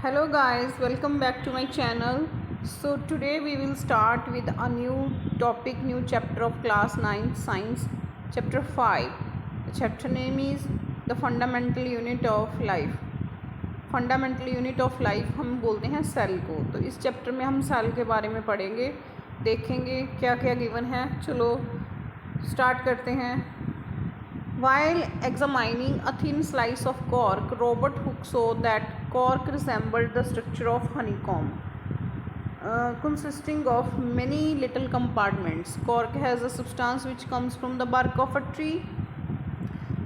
Hello guys, welcome back to my channel. So today we will start with a new topic, new chapter of class 9 science, chapter 5. The chapter name is the fundamental unit of life. Fundamental unit of life हम बोलते हैं cell को। तो इस chapter में हम cell के बारे में पढ़ेंगे, देखेंगे क्या क्या गिवन है। चलो स्टार्ट करते हैं। While examining a thin slice of cork, Robert Hooke saw that cork resembled the structure of honeycomb, consisting of many little compartments. Cork has a substance which comes from the bark of a tree.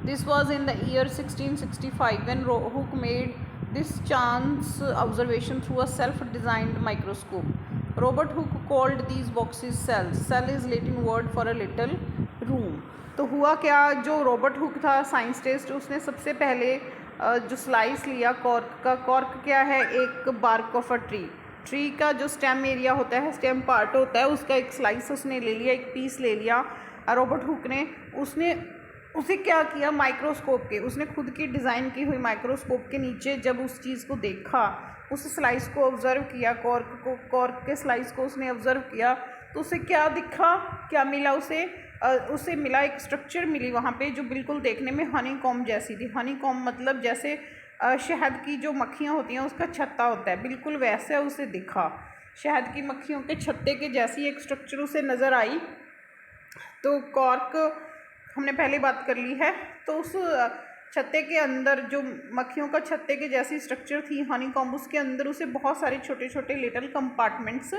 This was in the year 1665 when Hooke made this chance observation through a self-designed microscope. Robert Hooke called these boxes cells. Cell is Latin word for a little room. तो हुआ क्या, जो Robert Hooke था scientist, उसने सबसे पहले जो slice लिया कॉर्क का। कॉर्क क्या है? एक बार्क ऑफ अ ट्री का जो स्टेम एरिया होता है, स्टेम पार्ट होता है, उसका एक स्लाइस उसने ले लिया, एक पीस ले लिया रॉबर्ट हुक ने। उसने उसे क्या किया, माइक्रोस्कोप के, उसने खुद की डिज़ाइन की हुई माइक्रोस्कोप के नीचे जब उस चीज़ को देखा, उस स्लाइस को ऑब्ज़र्व किया, कॉर्क के स्लाइस को उसने ऑब्ज़र्व किया, तो उसे क्या दिखा, क्या मिला उसे मिला एक स्ट्रक्चर मिली वहाँ पे जो बिल्कुल देखने में हनी कॉम्ब जैसी थी। हनी कॉम्ब मतलब जैसे शहद की जो मक्खियाँ होती हैं उसका छत्ता होता है, बिल्कुल वैसे उसे दिखा। शहद की मक्खियों के छत्ते के जैसी एक स्ट्रक्चर उसे नज़र आई। तो कॉर्क हमने पहले बात कर ली है। तो उस छत्ते के अंदर जो मक्खियों का छत्ते के जैसी स्ट्रक्चर थी हनी कॉम्ब, उसके अंदर उसे बहुत सारे छोटे छोटे लिटिल कंपार्टमेंट्स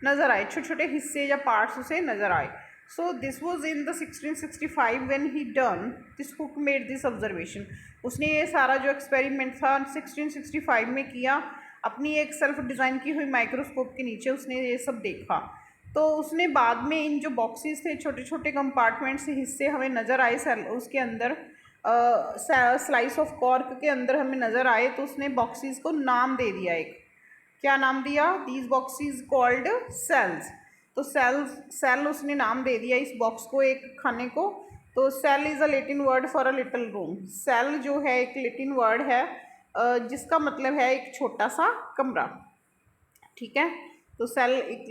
नज़र आए, छोटे छोटे हिस्से या पार्ट्स उसे नज़र आए। So this was in the 1665 when he done this. Hooke made this observation. उसने ये सारा जो एक्सपेरिमेंट था 1665 में किया, अपनी एक सेल्फ डिज़ाइन की हुई माइक्रोस्कोप के नीचे उसने ये सब देखा। तो उसने बाद में इन जो बॉक्सेस थे, छोटे छोटे कंपार्टमेंट्स हिस्से हमें नज़र आए सेल उसके अंदर, स्लाइस ऑफ कॉर्क के अंदर हमें नज़र आए, तो उसने बॉक्सेस को नाम दे दिया। एक क्या नाम दिया? These boxes called cells. तो सेल उसने नाम दे दिया इस बॉक्स को, एक खाने को। तो cell is a Latin word for a little room. Cell जो है एक लैटिन वर्ड है जिसका मतलब है एक छोटा सा कमरा। ठीक है, तो सेल एक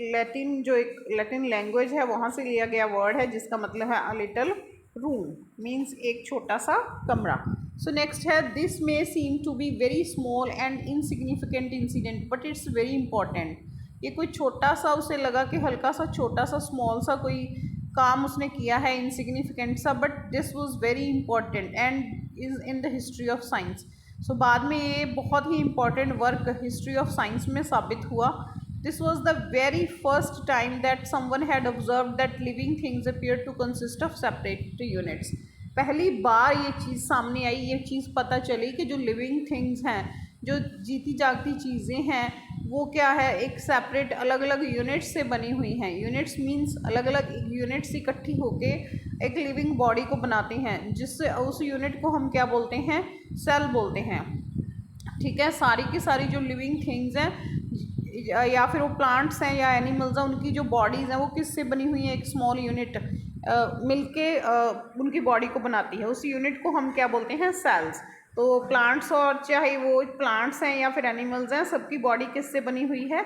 लैटिन लैंग्वेज है, वहाँ से लिया गया वर्ड है जिसका मतलब है अ लिटिल रूम, मीन्स एक छोटा सा कमरा। सो नेक्स्ट है, this may seem to be very small and insignificant incident but it's very important. ये कोई छोटा सा, उसे लगा कि हल्का सा छोटा सा स्मॉल सा कोई काम उसने किया है, इनसिग्निफिकेंट सा, but this was very important and is in the history of science. So बाद में ये बहुत ही important work history of science में साबित हुआ। This was the very first time that someone had observe that living things appear to consist of separate units. पहली बार ये चीज़ सामने आई, ये चीज़ पता चली कि जो लिविंग थिंग्स हैं, जो जीती जागती चीज़ें हैं, वो क्या है, एक सेपरेट अलग अलग यूनिट्स से बनी हुई हैं। यूनिट्स मींस अलग अलग यूनिट्स इकट्ठी होके एक लिविंग बॉडी को बनाते हैं, जिससे उस यूनिट को हम क्या बोलते हैं? सेल बोलते हैं। ठीक है, सारी की सारी जो लिविंग थिंग्स हैं या फिर वो प्लांट्स हैं या एनिमल्स हैं, उनकी जो बॉडीज़ हैं वो किससे बनी हुई हैं? एक स्मॉल यूनिट मिलके उनकी बॉडी को बनाती है। उस यूनिट को हम क्या बोलते हैं? सेल्स। तो प्लांट्स, और चाहे वो प्लांट्स हैं या फिर एनिमल्स हैं, सबकी बॉडी किससे बनी हुई है?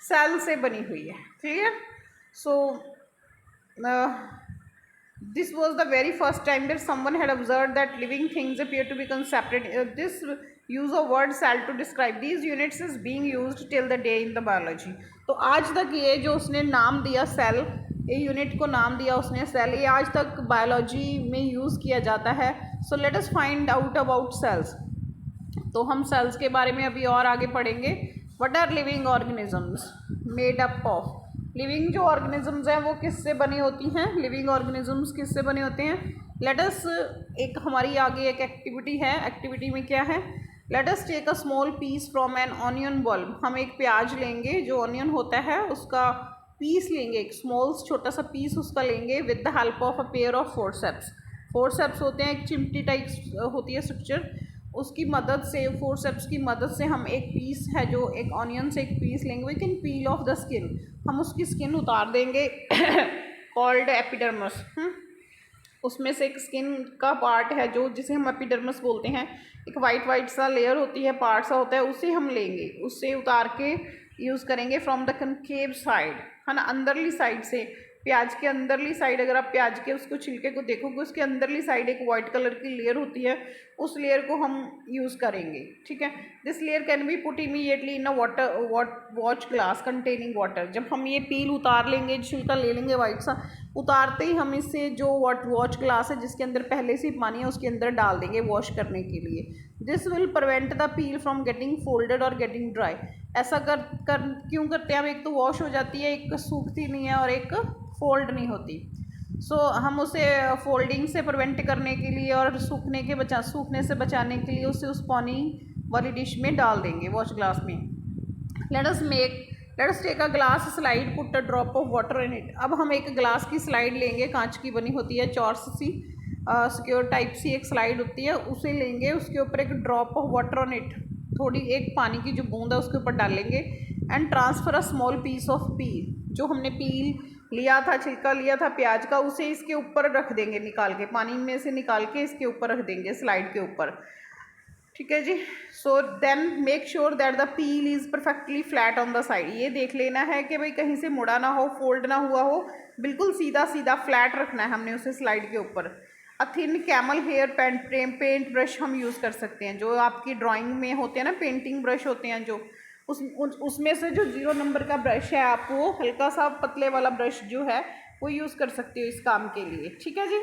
सेल से बनी हुई है। Clear? So this was the very first time that someone had observed that living things appear to become separate. This use of word cell to describe these units is being used till the day in the biology. तो आज तक ये जो उसने नाम दिया cell, ये unit को नाम दिया उसने सेल, ये आज तक बायोलॉजी में यूज़ किया जाता है। So let us find out about cells. तो हम सेल्स के बारे में अभी और आगे पढ़ेंगे। What are living organisms made up of? Living जो ऑर्गेनिजम्स हैं वो किससे बनी होती हैं? लिविंग ऑर्गेनिजम्स किससे बने होते हैं? लेट अस, एक हमारी आगे एक एक्टिविटी है। एक्टिविटी में क्या है? Let us take a small piece from an onion bulb. हम एक प्याज लेंगे, जो ऑनियन होता है उसका पीस लेंगे, एक स्मॉल छोटा सा पीस उसका लेंगे, with the help of a pair of forceps. Forceps होते हैं, एक चिमटी टाइप होती है स्ट्रक्चर, उसकी मदद से, फोरसेप्स की मदद से हम एक पीस है जो एक ऑनियन से एक पीस लेंगे। We can peel off the skin, हम उसकी स्किन उतार देंगे, कॉल्ड एपिडर्मस। उसमें से एक स्किन का पार्ट है जो जिसे हम एपिडर्मिस बोलते हैं, एक वाइट सा लेयर होती है, पार्ट सा होता है, उसे हम लेंगे, उससे उतार के यूज़ करेंगे फ्रॉम द कनकेव साइड, है ना, अंदरली साइड से। प्याज के अंदरली साइड अगर आप प्याज के उसको छिलके को देखोगे, उसके अंदरली साइड एक वाइट कलर की लेयर होती है, उस लेयर को हम यूज़ करेंगे, ठीक है। This layer can be put immediately in a watch glass containing water. जब हम ये पील उतार लेंगे, छिलका ले लेंगे वाइट सा, उतारते ही हम इसे जो वॉच ग्लास है जिसके अंदर पहले से पानी है उसके अंदर डाल देंगे वॉश करने के लिए। This will prevent the peel from getting folded और गेटिंग ड्राई। ऐसा कर क्यों करते हैं हम? एक तो वॉश हो जाती है, एक सूखती नहीं है और एक फोल्ड नहीं होती। सो हम उसे फोल्डिंग से प्रिवेंट करने के लिए और सूखने से बचाने के लिए उसे उस पानी वाली डिश में डाल देंगे, वॉश ग्लास में। Let us take a glass slide, put a drop of water in it. अब हम एक ग्लास की स्लाइड लेंगे, कांच की बनी होती है, चौरस सी सिक्योर टाइप सी एक स्लाइड होती है, उसे लेंगे, उसके ऊपर एक drop of water on it, थोड़ी एक पानी की जो बूंद है उसके ऊपर डालेंगे। And transfer a small piece of peel, जो हमने पील लिया था, छिलका लिया था प्याज का, उसे इसके ऊपर रख देंगे, निकाल के पानी में से निकाल के इसके ऊपर रख देंगे, स्लाइड के ऊपर, ठीक है जी। So then make sure that the peel is perfectly flat on the side. ये देख लेना है कि भाई कहीं से मुड़ा ना हो, फोल्ड ना हुआ हो, बिल्कुल सीधा सीधा फ्लैट रखना है हमने उसे स्लाइड के ऊपर। A thin camel hair paint brush हम यूज़ कर सकते हैं, जो आपकी ड्राइंग में होते हैं ना, पेंटिंग ब्रश होते हैं जो, उसमें से जो 0 नंबर का ब्रश है, आप वो हल्का सा पतले वाला ब्रश जो है वो यूज़ कर सकते हो इस काम के लिए, ठीक है जी।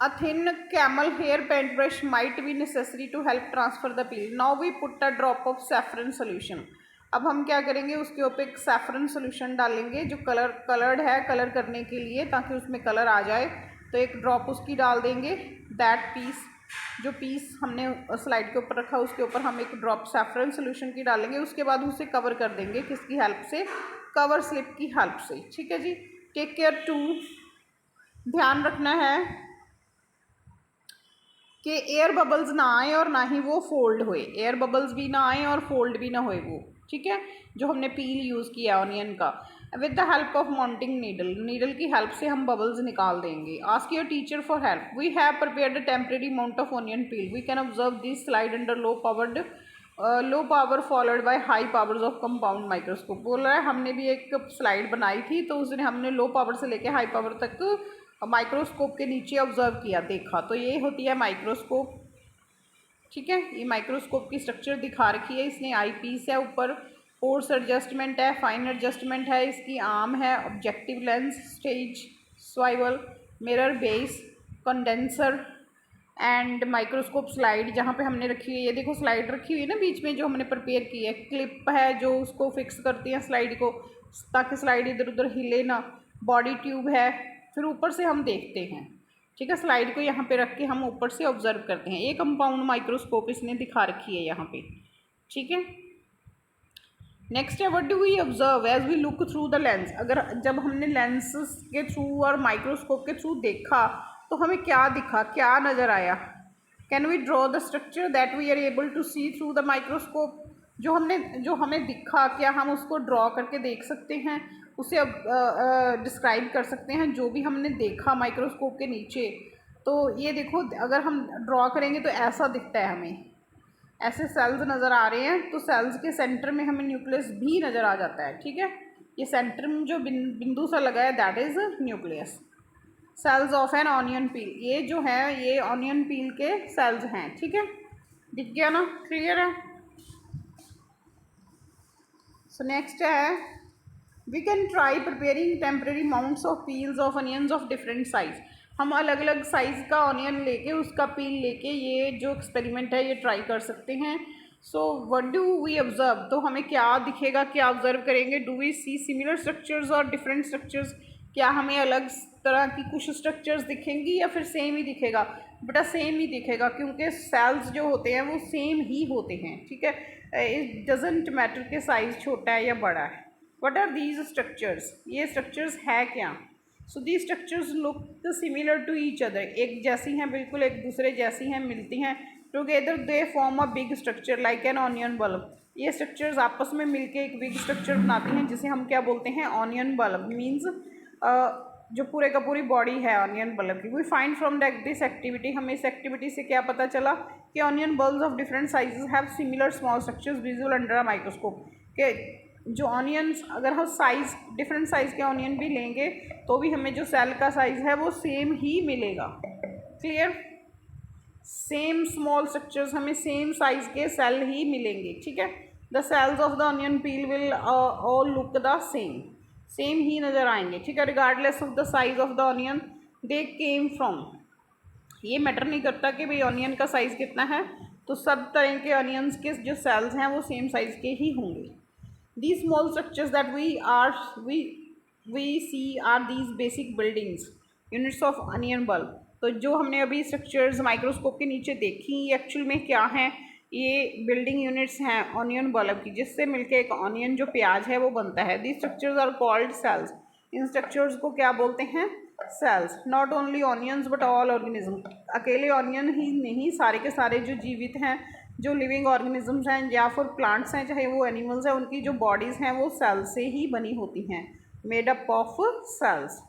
A thin camel hair paint brush might be necessary to help transfer the peel. Now we put a drop of saffron solution. अब हम क्या करेंगे, उसके ऊपर एक सैफरन सोल्यूशन डालेंगे जो कलर्ड है, कलर करने के लिए, ताकि उसमें कलर आ जाए। तो एक ड्रॉप उसकी डाल देंगे। दैट पीस, जो पीस हमने स्लाइड के ऊपर रखा उसके ऊपर हम एक ड्रॉप सैफरन सोल्यूशन की डालेंगे। उसके बाद उसे कवर कर देंगे, किसकी हेल्प से? कवर स्लिप की हेल्प से, ठीक है जी। टेक केयर टू, ध्यान रखना है कि एयर बबल्स ना आए और ना ही वो फोल्ड होए, एयर बबल्स भी ना आए और फोल्ड भी ना होए वो, ठीक है। जो हमने पील यूज़ किया ऑनियन का, with the help of mounting needle की हेल्प से हम बबल्स निकाल देंगे। Ask your teacher for help. We have prepared a temporary mount of onion peel. We can observe this slide under low power followed by high powers of compound microscope. बोल रहा है हमने भी एक स्लाइड बनाई थी, तो उसने हमने लो पावर से लेके हाई पावर तक माइक्रोस्कोप के नीचे ऑब्जर्व किया, देखा। तो ये होती है माइक्रोस्कोप, ठीक है। ये माइक्रोस्कोप की स्ट्रक्चर दिखा रखी है इसने। आई पीस है ऊपर, फोर्स एडजस्टमेंट है, फाइन एडजस्टमेंट है, इसकी आर्म है, objective lens, stage, swivel, mirror, base, condenser and microscope slide जहाँ पे हमने रखी हुई है। ये देखो स्लाइड रखी हुई है ना बीच में, जो हमने प्रिपेयर की है। क्लिप है जो उसको फिक्स करती है स्लाइड को, ताकि स्लाइड इधर उधर हिले ना। बॉडी ट्यूब है, फिर ऊपर से हम देखते हैं, ठीक है। स्लाइड को यहाँ पे रख के हम ऊपर से ऑब्जर्व करते हैं। ये कंपाउंड माइक्रोस्कोप इसने दिखा रखी है यहाँ पे, ठीक है। नेक्स्ट है, what do we observe as we look through the lens. अगर जब हमने लेंस के थ्रू और माइक्रोस्कोप के थ्रू देखा तो हमें क्या दिखा, क्या नज़र आया? Can we draw the structure that we are able to see through the microscope. जो हमें दिखा, क्या हम उसको ड्रॉ करके देख सकते हैं, उसे अब डिस्क्राइब कर सकते हैं जो भी हमने देखा माइक्रोस्कोप के नीचे। तो ये देखो, अगर हम ड्रॉ करेंगे तो ऐसा दिखता है हमें, ऐसे सेल्स नज़र आ रहे हैं। तो सेल्स के सेंटर में हमें न्यूक्लियस भी नज़र आ जाता है, ठीक है। ये सेंटर में जो बिंदु सा लगा है, that is nucleus. Cells of an onion peel, ये जो है ये ऑनियन पील के सेल्स हैं, ठीक है। दिख गया ना, क्लियर है। सो नेक्स्ट है, we can try preparing temporary mounts of peels of onions of different size. हम अलग अलग साइज़ का ऑनियन लेके, उसका पील लेके ये जो एक्सपेरिमेंट है ये ट्राई कर सकते हैं। So what do we observe, तो हमें क्या दिखेगा, क्या ऑब्जर्व करेंगे? Do we see similar structures और डिफरेंट स्ट्रक्चर्स। क्या हमें अलग तरह की कुछ स्ट्रक्चर्स दिखेंगी या फिर सेम ही दिखेगा? बेटा सेम ही दिखेगा, क्योंकि सेल्स जो होते हैं वो सेम ही होते हैं, ठीक है। इट डजेंट मैटर कि साइज़ छोटा है या बड़ा है। वट आर दीज स्ट्रक्चर्स, ये स्ट्रक्चर्स है क्या? So the structures look similar to each other, एक जैसी हैं, बिल्कुल एक दूसरे जैसी हैं, मिलती हैं। Together they form a big structure like an onion bulb. ये स्ट्रक्चर्स आपस में मिलके एक बिग स्ट्रक्चर बनाती हैं, जिसे हम क्या बोलते हैं? Onion bulb. मीन्स जो पूरे का पूरी बॉडी है ऑनियन बल्ब की। We find from this activity, हमें इस एक्टिविटी से क्या पता चला कि onion bulbs of different sizes have similar small structures visual under a microscope. के जो ऑनियंस, अगर हम साइज डिफरेंट साइज़ के ऑनियन भी लेंगे तो भी हमें जो सेल का साइज़ है वो सेम ही मिलेगा। क्लियर? सेम स्मॉल स्ट्रक्चर्स, हमें सेम साइज़ के सेल ही मिलेंगे। ठीक है, the cells of the onion peel will all look the same ही नज़र आएंगे। ठीक है, regardless of the size of the onion they came from. ये मैटर नहीं करता कि भाई ऑनियन का साइज़ कितना है, तो सब तरह के ऑनियंस के जो सेल्स हैं वो सेम साइज़ के ही होंगे। These small structures that we see are these basic buildings units of onion bulb। तो जो हमने अभी स्ट्रक्चर्स माइक्रोस्कोप के नीचे देखी एक्चुअल में क्या हैं, ये बिल्डिंग यूनिट्स हैं ऑनियन बल्ब की, जिससे मिलके एक ऑनियन जो प्याज है वो बनता है। These structures are called cells। इन स्ट्रक्चर्स को क्या बोलते हैं? Cells. Not only onions but all organism. अकेले ऑनियन ही नहीं, सारे के सारे जो जीवित हैं, जो लिविंग ऑर्गेनिजम्स हैं या फिर प्लांट्स हैं, चाहे वो एनिमल्स हैं, उनकी जो बॉडीज़ हैं वो सेल्स से ही बनी होती हैं, मेड अप ऑफ सेल्स।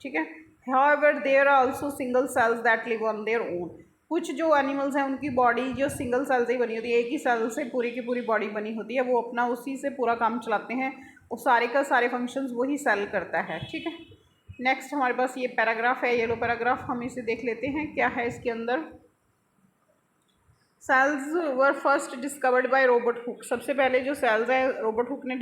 ठीक है, however there are also single cells that live on their own. कुछ जो एनिमल्स हैं उनकी बॉडी जो सिंगल सेल से ही बनी होती है, एक ही सेल से पूरी की पूरी बॉडी बनी होती है, वो अपना उसी से पूरा काम चलाते हैं, वो सारे का सारे फंक्शंस वही सेल करता है। ठीक है, नेक्स्ट हमारे पास ये पैराग्राफ है, येलो पैराग्राफ, हम इसे देख लेते हैं क्या है इसके अंदर। Cells were first discovered by Robert Hooke. सबसे पहले जो सेल्स हैं रॉबर्ट हुक ने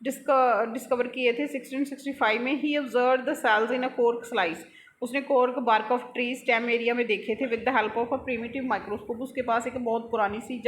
डिस्कवर किए थे 1665 में। He observe the cells in a cork slice. उसने cork bark of tree stem area में देखे थे with the help of a primitive microscope. उसके पास एक बहुत पुरानी सी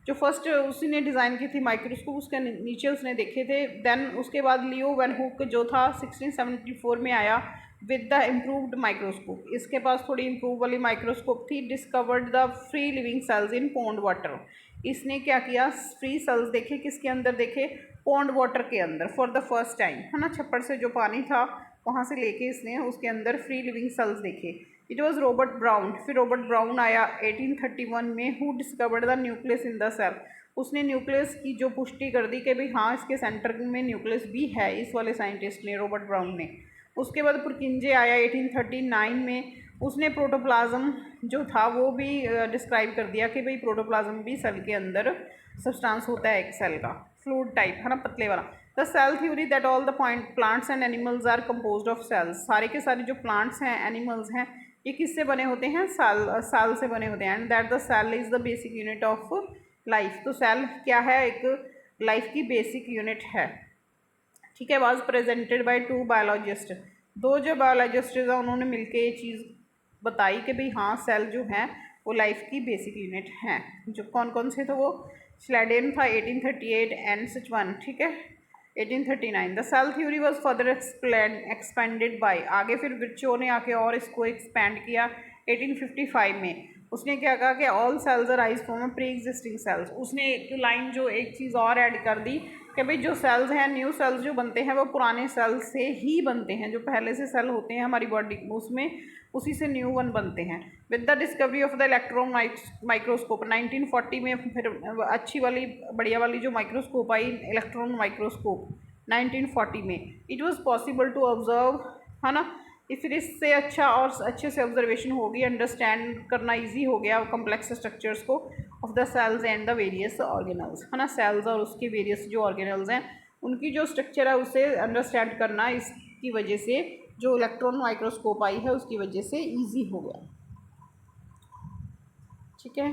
जो फर्स्ट उसी ने डिज़ाइन की थी माइक्रोस्कोप, उसके नीचे उसने देखे थे। देन उसके बाद लियो वैन हुक जो था 1674 में आया विद द इम्प्रूव्ड माइक्रोस्कोप। इसके पास थोड़ी इम्प्रूव वाली माइक्रोस्कोप थी। Discovered the free living sales in pond water. इसने क्या किया, फ्री सेल्स देखे, किसके अंदर देखे? पॉन्ड वाटर के अंदर फॉर द फर्स्ट टाइम, है ना। छप्पर से जो पानी था वहाँ से लेके इसने उसके अंदर फ्री लिविंग सेल्स देखे। It was Robert Brown. फिर रॉबर्ट ब्राउन आया 1831 में, who discovered the nucleus in the cell. उसने न्यूक्लियस की जो पुष्टि कर दी कि भाई हाँ इसके सेंटर में न्यूक्लियस भी है, इस वाले साइंटिस्ट ने, रॉबर्ट ब्राउन ने। उसके बाद पुरकिंजे आया 1839 में। उसने प्रोटोप्लाज्म जो था वो भी डिस्क्राइब कर दिया कि भाई प्रोटोप्लाज्म भी सेल के अंदर सब्सटेंस होता है एक सेल का, फ्लूइड टाइप, है ना, पतले वाला। The cell theory that all the plants and animals are composed of cells. सारे के सारे जो प्लांट्स हैं, एनिमल्स हैं, ये किससे बने होते हैं? सेल से बने होते हैं। And that the cell is the basic unit of life. तो सेल क्या है? एक लाइफ की बेसिक यूनिट है। ठीक है, वाज प्रेजेंटेड बाय 2 बायोलॉजिस्ट। 2 जो बायोलॉजिस्ट हैं उन्होंने मिलके ये चीज़ बताई कि भाई हाँ सेल जो है वो लाइफ की बेसिक यूनिट हैं। जो कौन कौन से थे वो? श्लेडेन था 1838 एंड सचवन, ठीक है, 1839। The cell theory was further expanded by, आगे फिर विर्चो ने आके और इसको एक्सपेंड किया 1855 में। उसने क्या कहा कि all cells arise from pre existing cells. उसने एक लाइन जो एक चीज़ और ऐड कर दी कि भाई जो सेल्स हैं, न्यू सेल्स जो बनते हैं वो पुराने सेल्स से ही बनते हैं। जो पहले से सेल होते हैं हमारी बॉडी उसमें, उसी से न्यू वन बनते हैं। With the discovery of the electron microscope 1940 में फिर अच्छी वाली बढ़िया वाली जो माइक्रोस्कोप आई, इलेक्ट्रॉन माइक्रोस्कोप 1940 में। It was possible to observe, है ना, फिर इससे अच्छा और अच्छे से ऑब्जर्वेशन होगी, अंडरस्टैंड करना इजी हो गया कॉम्प्लेक्स स्ट्रक्चर्स को of the cells and the various organelles, है ना। सेल्स और उसके वेरियस जो ऑर्गेनल्स हैं उनकी जो स्ट्रक्चर है उसे अंडरस्टैंड करना इसकी वजह से, जो इलेक्ट्रॉन माइक्रोस्कोप आई है उसकी वजह से ईजी हो गया। ठीक है,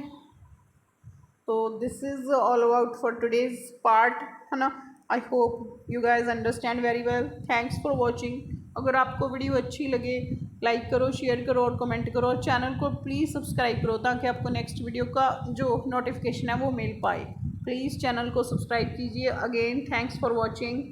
तो this is all about for today's part, है ना। I hope you guys understand very well. Thanks for watching. अगर आपको वीडियो अच्छी लगे लाइक करो, शेयर करो और कमेंट करो, और चैनल को प्लीज़ सब्सक्राइब करो ताकि आपको नेक्स्ट वीडियो का जो नोटिफिकेशन है वो मिल पाए। प्लीज़ चैनल को सब्सक्राइब कीजिए। Again thanks for watching.